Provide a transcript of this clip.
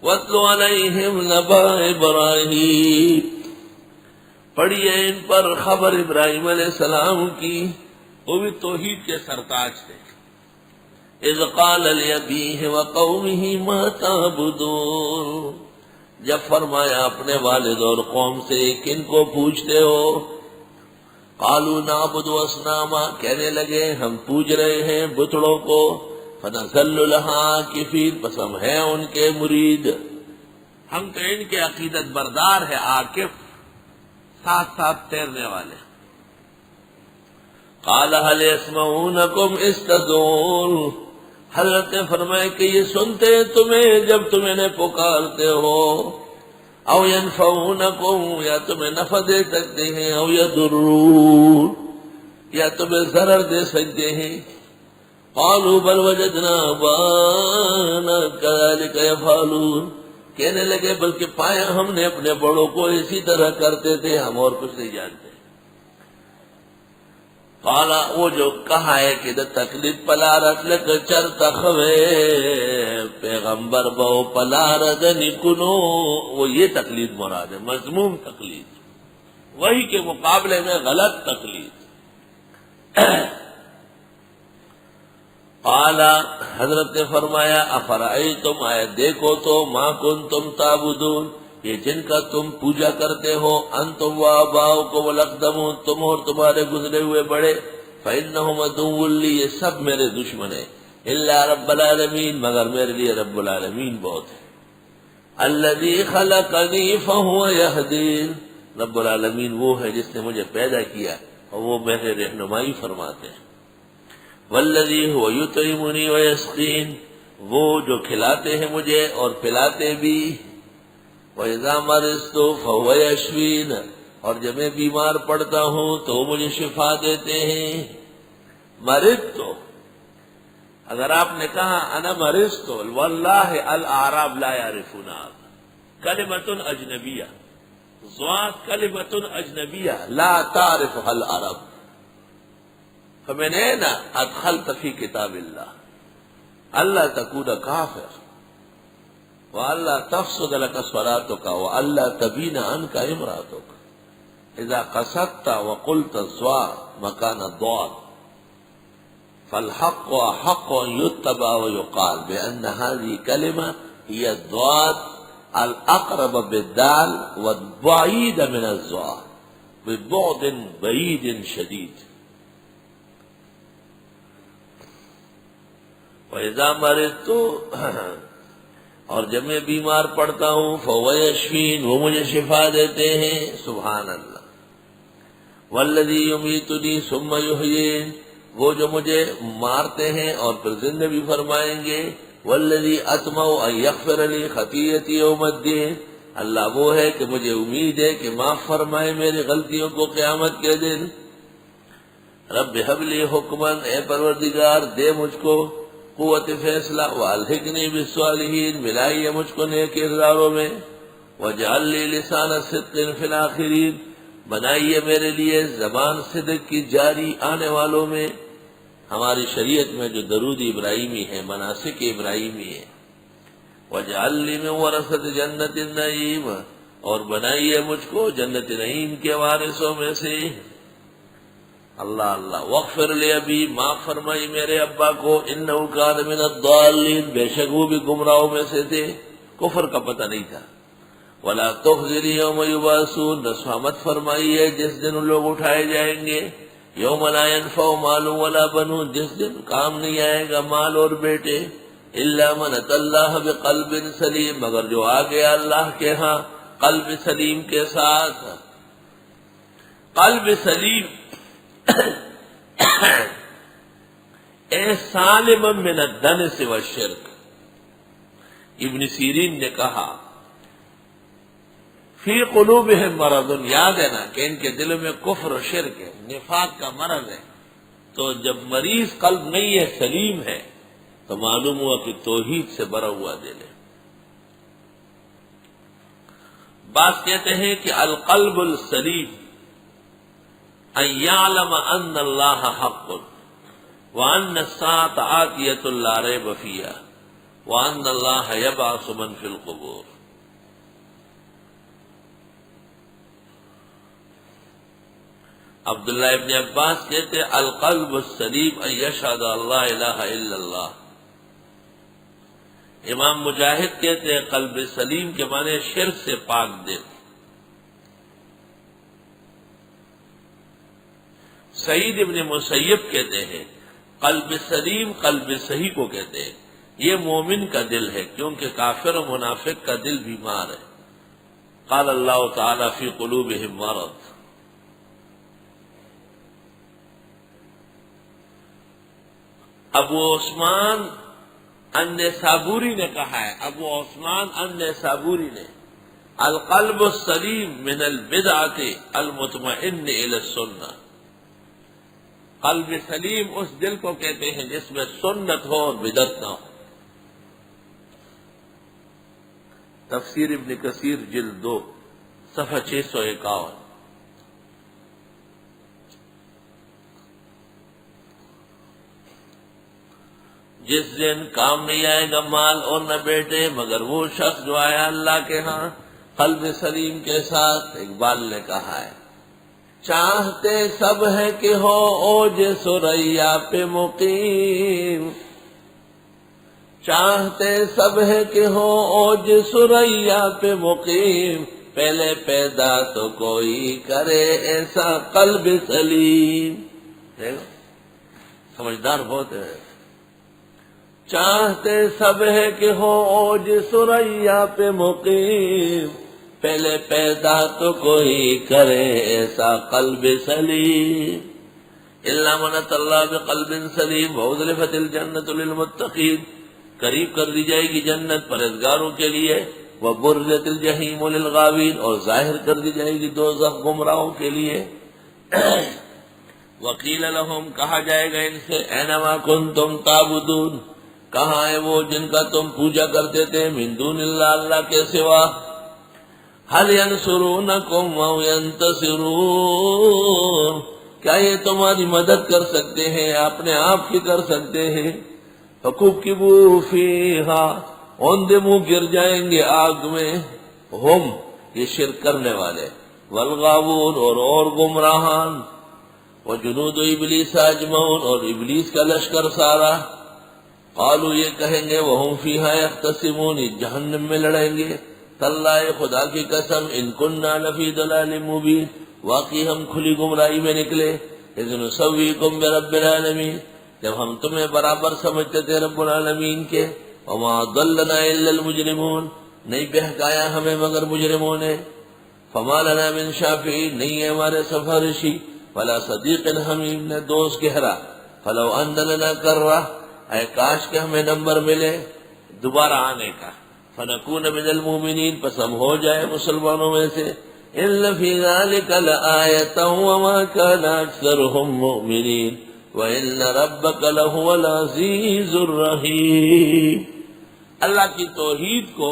وَاتْلُ عَلَيْهِمْ نَبَأَ إِبْرَاهِيمَ، پڑھیے ان پر خبر ابراہیم علیہ السلام کی، وہ بھی توحید کے سرتاج تھے۔ اذ قال لأبیہ وقومہ ما تعبدون، جب فرمایا اپنے والد اور قوم سے کن کو پوجتے ہو؟ قالوا نعبد اصناما، کہنے لگے ہم پوج رہے ہیں بتڑوں کو، فنظل لها عاکفین، پس ہم ہیں ان کے مرید، ہم تو ان کے عقیدت بردار ہے، عاکف ساتھ ساتھ تیرنے والے۔ قال هل يسمعونكم اذ تدعون، حضرت نے فرمایا کہ یہ سنتے ہیں تمہیں جب تم انہیں پکارتے ہو، او ينفعونكم، یا تمہیں نفع دے سکتے ہیں، او يضرون، یا تمہیں ضرر دے سکتے ہیں۔ قالوا بل وجدنا آباءنا كذلك يفعلون، کہنے لگے بلکہ پایا ہم نے اپنے بڑوں کو اسی طرح کرتے تھے، ہم اور کچھ نہیں جانتے۔ قالا، وہ جو کہا ہے کہ دا تکلیف پلارت لک چر تخوے پیغمبر بہو پلارد نکنو، وہ یہ تکلیف مراد ہے، مذموم تکلیف، وہی کے مقابلے میں غلط تکلیف۔ قالا، حضرت نے فرمایا افرأیتم، آئے دیکھو تو، ما کنتم تعبدون، یہ جن کا تم پوجا کرتے ہو، انتم و آباؤکم الاقدمون، تم اور تمہارے گزرے ہوئے بڑے، فإنہم عدو لی، یہ سب میرے دشمن ہیں، الا رب العالمین، مگر میرے لیے رب العالمین بہت ہے۔ الذی خلقنی فہو یہدین، رب العالمین وہ ہے جس نے مجھے پیدا کیا اور وہ میرے رہنمائی فرماتے ہیں۔ والذی هو یطعمنی ویسقین، وہ جو کھلاتے ہیں مجھے اور پلاتے بھی۔ وَإِذَا مَرِضْتُ فَهُوَ يَشْفِينِ، اور جب میں بیمار پڑتا ہوں تو وہ مجھے شفا دیتے ہیں۔ مرضت، اگر آپ نے کہا انا مرضت، واللہ الاعراب لا يعرفون، کلمۃ اجنبیہ، ذات کلمۃ اجنبیہ لا تعرفها العرب، فمن أين أدخلت في كتاب الله ألا تكون كافر، وألا تفسد لك صلاتك، وألا تبين عنك امرأتك، إذا قصدت وقلت الزوار مكان الضاد، فالحق أحق أن يتبع ويقال بأن هذه كلمة هي الضاد الأقرب بالدال والبعيد من الزوار ببعد بعيد شديد۔ وَإِذَا مَرِضْتُ، اور جب میں بیمار پڑتا ہوں، فَهُوَ يَشْفِينِ، وہ مجھے شفا دیتے ہیں۔ سبحان اللہ۔ وَالَّذِي يُمِيتُنِي ثُمَّ يُحْيِينِ، وہ جو مجھے مارتے ہیں اور پھر زندہ بھی فرمائیں گے۔ وَالَّذِي أَطْمَعُ أَن يَغْفِرَ لِي خَطِيئَتِي يَوْمَ الدِّينِ، اللہ وہ ہے کہ مجھے امید ہے کہ معاف فرمائے میری غلطیوں کو قیامت کے دن۔ رب هب لي حکماً، اے پروردگار دے مجھ کو قوت فیصلہ، والحقنی بالصالحین، ملائیے مجھ کو نیک کرداروں میں، واجعل لی لسان صدق فی الاخرین، بنائیے میرے لیے زبان صدق کی جاری آنے والوں میں۔ ہماری شریعت میں جو درود ابراہیمی ہے، مناسک ابراہیمی ہے۔ واجعل لی من ورثۃ جنت النعیم، اور بنائیے مجھ کو جنت نعیم کے وارثوں میں سے۔ اللہ اللہ۔ واغفر لی ابی، معاف فرمائی میرے ابا کو، انہ کان من الضالین، بے شک وہ بھی گمراہوں میں سے تھے، کفر کا پتہ نہیں تھا۔ ولا تخزنی یوم یبعثون، رسوا مت فرمائی ہے جس دن ان لوگ اٹھائے جائیں گے۔ یوم لا ینفع مال ولا بنون، جس دن کام نہیں آئے گا مال اور بیٹے، الا من اتى اللہ بقلب سلیم، مگر جو آ گیا اللہ کے ہاں قلب سلیم کے ساتھ۔ قلب سلیم اے سالم من الدنس والشرک، ابن سیرین نے کہا فی قلوبہم مرض، یاد ہے نا کہ ان کے دلوں میں کفر و شرک ہے، نفاق کا مرض ہے، تو جب مریض قلب نہیں ہے، سلیم ہے، تو معلوم ہوا کہ توحید سے بھرا ہوا دل ہے۔ بعض کہتے ہیں کہ القلب السلیم ان یعلم ان اللہ حق وان الساعة آتیۃ لا ریب فیہا وَأَنَّ اللَّهَ يَبْعَثُ مَن فِي الْقُبُورِ۔ عبداللہ ابن عباس کہتے القلب السلیم ان یشہد اللہ الہ الا اللہ۔ امام مجاہد کہتے ہیں قلب سلیم کے معنی شرک سے پاک دل۔ سعید ابن مسیب کہتے ہیں قلب سلیم قلب صحیح کو کہتے ہیں، یہ مومن کا دل ہے کیونکہ کافر و منافق کا دل بیمار ہے۔ قال اللہ تعالی فی قلوبہم مرض۔ ابو عثمان النیسابوری نے کہا ہے، ابو عثمان النیسابوری نے القلب السلیم من البدعۃ المطمئن الی السنہ۔ قلب سلیم اس دل کو کہتے ہیں جس میں سنت ہو اور بدعت نہ ہو۔ تفسیر ابن کثیر جلد 2 صفحہ 651۔ جس دن کام نہیں آئے گا مال اور نہ بیٹے مگر وہ شخص جو آیا اللہ کے ہاں قلب سلیم کے ساتھ۔ اقبال نے کہا ہے چاہتے سب ہے کہ ہو اوج سریا پہ مقیم، چاہتے سب ہے کہ ہو اوج سریا پہ مقیم، پہلے پیدا تو کوئی کرے ایسا قلب سلیم۔ سمجھدار بہت ہے۔ چاہتے سب ہے کہ ہو اوج سریا پہ مقیم، پہلے پیدا تو کوئی کرے ایسا قلب سلیم۔ الا من اتى الله بقلب سلیم وازلفت الجنۃ للمتقین، قریب کر دی جائے گی جنت پرہیزگاروں کے لیے، وبرزت الجحیم للغاوین، اور ظاہر کر دی جائے گی دوزخ گمراہوں کے لیے۔ وقیل لهم، کہا جائے گا ان سے اینما کنتم تعبدون، کہاں ہے وہ جن کا تم پوجا کرتے تھے من دون اللہ، اللہ کے سوا۔ هل ينصرونكم او ينتصرون، کیا یہ تمہاری مدد کر سکتے ہیں اپنے آپ کی کر سکتے ہیں؟ فَكُبْكِبُوا فِيهَا، اوندے منہ گر جائیں گے آگ میں، ہم یہ شرک کرنے والے، والغاوون اور گمراہان، وجنود ابلیس اجمعون، اور ابلیس کا لشکر سارا۔ قالوا، یہ کہیں گے وہم فیہا یختصمون، جہنم میں لڑیں گے، تاللہ خدا کی قسم ان کننا لفی ضلال مبین، واقعی ہم کھلی گمراہی میں نکلے، اذ نسویکم برب العالمین، جب ہم تمہیں برابر سمجھتے تھے رب العالمین کے، وما ضلنا الا المجرمون، نہیں بہکایا ہمیں مگر مجرموں نے، فما لنا من شافعین، نہیں ہے ہمارے سفارشی، ولا صدیق حمیم، نہ دوست گہرا، فلو ان لنا کرہ، اے کاش کہ ہمیں نمبر ملے دوبارہ آنے کا، فنکون من المؤمنین، پس ہم ہو جائے مسلمانوں میں سے۔ ان فی ذلک لآیۃ وما کان اکثرهم مؤمنین وان ربک لہو العزیز الرحیم۔ اللہ کی توحید کو